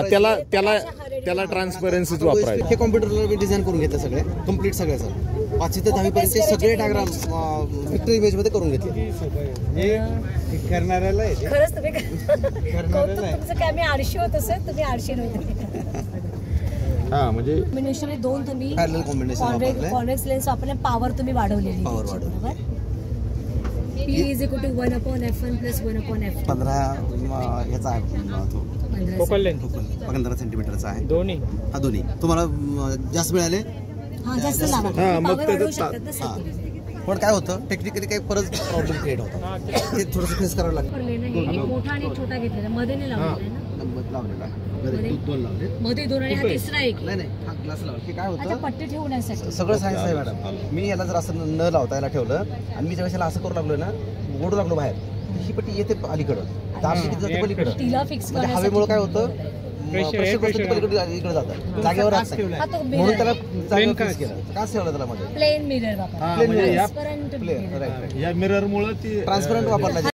त्याला त्याला त्याला ट्रान्सपरन्सीच वापरायचं. हे कॉम्प्युटरला मी डिझाईन करून घेतलं सगळे कम्प्लीट सगळ्याचं 5वी ते 10वी पर्यंत सगळे डायग्राम पिक्चर इमेज मध्ये करून घेतले. करणाऱ्याला खरंच तुम्ही तुमचं काय मी आळशी होत असेल तुम्ही आळशी नव्हते. हा म्हणजे कॉम्बिनेशन 2 तुम्ही पॅरलल कॉम्बिनेशन वापरले. कॉन्व्हेक्स लेन्स वापरले पॉवर तुम्ही वाढवलेली. पॉवर वाढवली. P is equal to 1/f1 plus 1/f. 15 याचा आहे तो फोकल लेंथ 15 सेंटीमीटरचा आहे. दोन्ही हा दोन्ही तुम्हाला जास्त मिळाले. हा जास्त लावा. मग पण काय होतं टेक्निकली काही परत प्रॉब्लेम क्रिएट होता. ते थोडंसं फेस करावं लागतं. मोठा आणि छोटा घेतलेला मध्ये नाही लावलेला लावलेला दोन लावले मध्ये 2 आणि हा तिसरा एक. नाही हा ग्लास लावला की काय होतं पट्टी ठेवण्यासाठी सगळं सायन्स आहे मॅडम. मी याला जर असं न लावता याला ठेवलं आणि मी ज्यावेळेला असं करू लागलो ना ओढू लागलो बाहेर ही पट्टी येते अलीकडं किती पलीकडं तिला फिक्स म्हणजे हवेमुळे काय होतं प्रेशर पलीकडे इकडे जातं जागेवर राहत नाही. म्हणून त्याला जागेवर फिक्स केलं. का ठेवलं त्याला मध्ये प्लेन मिरर वापरा. या मिरर मुळे ट्रान्सपरंट वापरला.